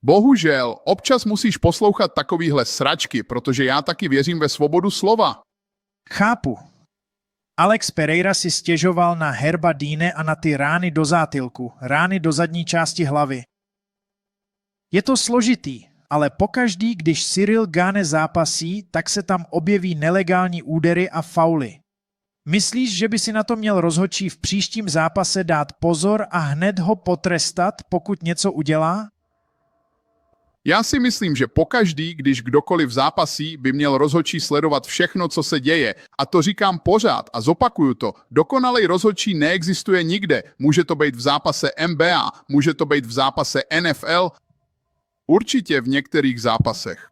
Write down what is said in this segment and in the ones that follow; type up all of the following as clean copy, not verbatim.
Bohužel, občas musíš poslouchat takovýhle sračky, protože já taky věřím ve svobodu slova. Chápu. Alex Pereira si stěžoval na Herba Deane a na ty rány do zátylku, rány do zadní části hlavy. Je to složitý, ale pokaždý, když Ciryl Gane zápasí, tak se tam objeví nelegální údery a fauly. Myslíš, že by si na to měl rozhodčí v příštím zápase dát pozor a hned ho potrestat, pokud něco udělá? Já si myslím, že pokaždý, když kdokoliv zápasí, by měl rozhodčí sledovat všechno, co se děje. A to říkám pořád a zopakuju to. Dokonalej rozhodčí neexistuje nikde. Může to být v zápase NBA, může to být v zápase NFL, určitě v některých zápasech.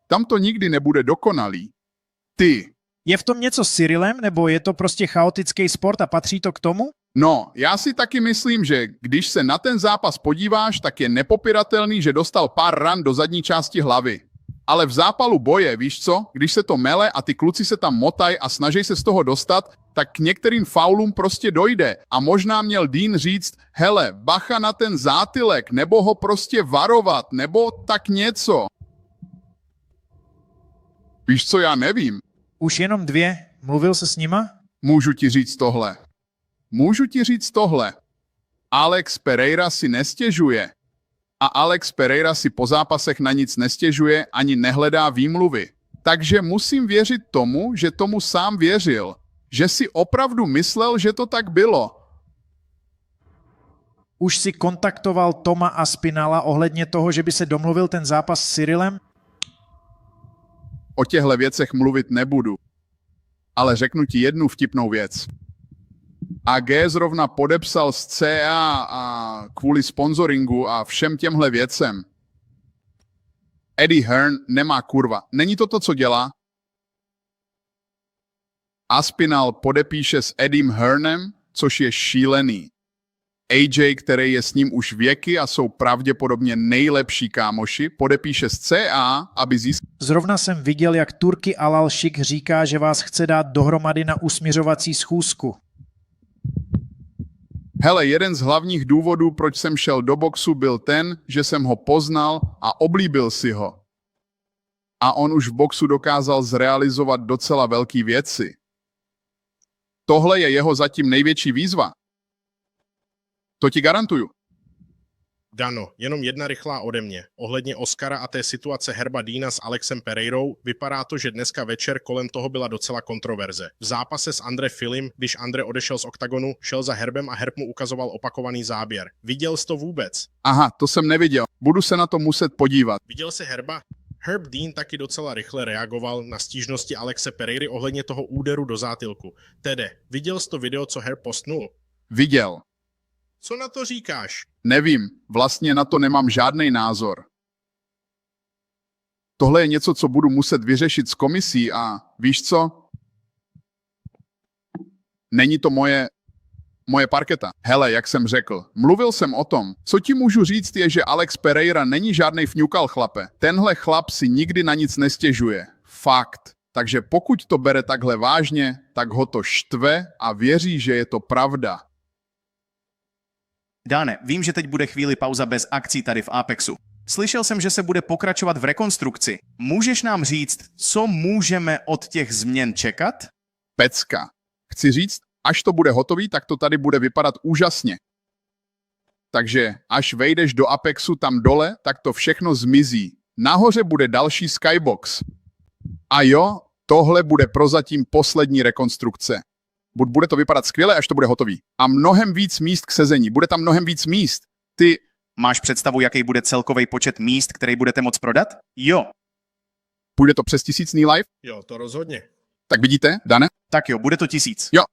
Tam to nikdy nebude dokonalý. Ty. Je v tom něco s Cyrylem, nebo je to prostě chaotický sport a patří to k tomu? No, já si taky myslím, že když se na ten zápas podíváš, tak je nepopiratelný, že dostal pár ran do zadní části hlavy. Ale v zápalu boje, víš co, když se to mele a ty kluci se tam motaj a snaží se z toho dostat, tak k některým faulům prostě dojde. A možná měl Dean říct, hele, bacha na ten zátylek, nebo ho prostě varovat, nebo tak něco. Víš co, já nevím. Už jenom 2. Mluvil se s nima? Můžu ti říct tohle. Alex Pereira si nestěžuje. A Alex Pereira si po zápasech na nic nestěžuje ani nehledá výmluvy. Takže musím věřit tomu, že tomu sám věřil. Že si opravdu myslel, že to tak bylo. Už si kontaktoval Toma Aspinalla ohledně toho, že by se domluvil ten zápas s Cyrylem? O těchto věcech mluvit nebudu. Ale řeknu ti jednu vtipnou věc. AG zrovna podepsal s CA a kvůli sponsoringu a všem těmhle věcem. Eddie Hearn nemá kurva. Není to to, co dělá? Aspinall podepíše s Eddiem Hearnem, což je šílený. AJ, který je s ním už věky a jsou pravděpodobně nejlepší kámoši, podepíše s CA, aby získal... Zrovna jsem viděl, jak Turki Al-Shik říká, že vás chce dát dohromady na usmiřovací schůzku. Hele, jeden z hlavních důvodů, proč jsem šel do boxu, byl ten, že jsem ho poznal a oblíbil si ho. A on už v boxu dokázal zrealizovat docela velké věci. Tohle je jeho zatím největší výzva. To ti garantuju. Dano, jenom jedna rychlá ode mě. Ohledně Oscara a té situace Herba Deana s Alexem Pereirou, vypadá to, že dneska večer kolem toho byla docela kontroverze. V zápase s Andre Filim, když Andre odešel z oktagonu, šel za Herbem a Herb mu ukazoval opakovaný záběr. Viděl jsi to vůbec? Aha, to jsem neviděl. Budu se na to muset podívat. Viděl jsi Herba? Herb Dean taky docela rychle reagoval na stížnosti Alexe Pereiry ohledně toho úderu do zátylku. Tedy, viděl jsi to video, co Herb postnul? Viděl. Co na to říkáš? Nevím, vlastně na to nemám žádný názor. Tohle je něco, co budu muset vyřešit s komisí a víš co? Není to moje parketa. Hele, jak jsem řekl, mluvil jsem o tom. Co ti můžu říct je, že Alex Pereira není žádnej fňukal chlape. Tenhle chlap si nikdy na nic nestěžuje. Fakt. Takže pokud to bere takhle vážně, tak ho to štve a věří, že je to pravda. Dáne, vím, že teď bude chvíli pauza bez akcí tady v Apexu. Slyšel jsem, že se bude pokračovat v rekonstrukci. Můžeš nám říct, co můžeme od těch změn čekat? Pecka. Chci říct, až to bude hotový, tak to tady bude vypadat úžasně. Takže až vejdeš do Apexu tam dole, tak to všechno zmizí. Nahoře bude další skybox. A jo, tohle bude prozatím poslední rekonstrukce. Bude to vypadat skvěle, až to bude hotový. A mnohem víc míst k sezení. Bude tam mnohem víc míst. Ty... Máš představu, jaký bude celkový počet míst, který budete moct prodat? Jo. Půjde to přes 1000 live? Jo, to rozhodně. Tak vidíte, Dane? Tak jo, bude to 1000. Jo.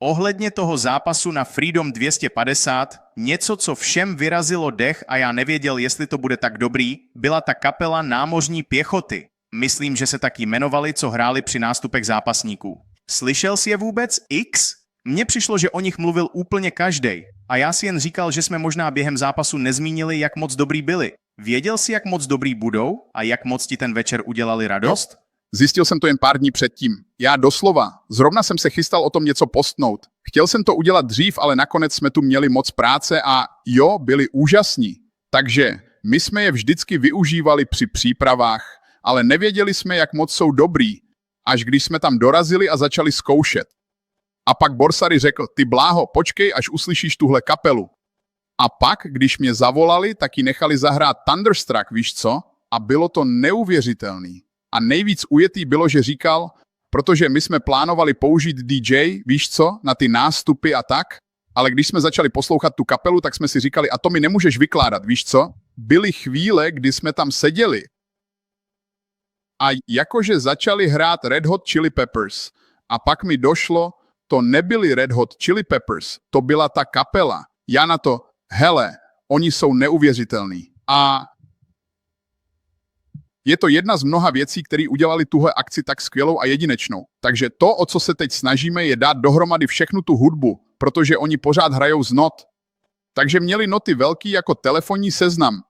Ohledně toho zápasu na Freedom 250, něco, co všem vyrazilo dech a já nevěděl, jestli to bude tak dobrý, byla ta kapela námořní pěchoty. Myslím, že se tak jmenovali, co hráli při nástupech zápasníků. Slyšel jsi je vůbec? X? Mně přišlo, že o nich mluvil úplně každej. A já si jen říkal, že jsme možná během zápasu nezmínili, jak moc dobrý byli. Věděl jsi, jak moc dobrý budou a jak moc ti ten večer udělali radost? Jo. Zjistil jsem to jen pár dní předtím. Já doslova. Zrovna jsem se chystal o tom něco postnout. Chtěl jsem to udělat dřív, ale nakonec jsme tu měli moc práce a jo, byli úžasní. Takže my jsme je vždycky využívali při přípravách, ale nevěděli jsme, jak moc jsou dobrý, až když jsme tam dorazili a začali zkoušet. A pak Borsary řekl, ty bláho, počkej, až uslyšíš tuhle kapelu. A pak, když mě zavolali, tak ji nechali zahrát Thunderstruck, víš co? A bylo to neuvěřitelný. A nejvíc ujetý bylo, že říkal, protože my jsme plánovali použít DJ, víš co, na ty nástupy a tak, ale když jsme začali poslouchat tu kapelu, tak jsme si říkali, a to mi nemůžeš vykládat, víš co? Byly chvíle, kdy jsme tam seděli a jakože začali hrát Red Hot Chili Peppers. A pak mi došlo, to nebyli Red Hot Chili Peppers, to byla ta kapela. Já na to, hele, oni jsou neuvěřitelní. A je to jedna z mnoha věcí, které udělali tuhle akci tak skvělou a jedinečnou. Takže to, o co se teď snažíme, je dát dohromady všechnu tu hudbu, protože oni pořád hrajou z not. Takže měli noty velký jako telefonní seznam.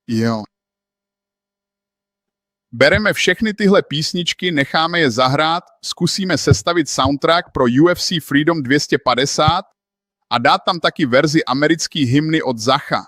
Jo. Bereme všechny tyhle písničky, necháme je zahrát, zkusíme sestavit soundtrack pro UFC Freedom 250 a dát tam taky verzi americké hymny od Zacha.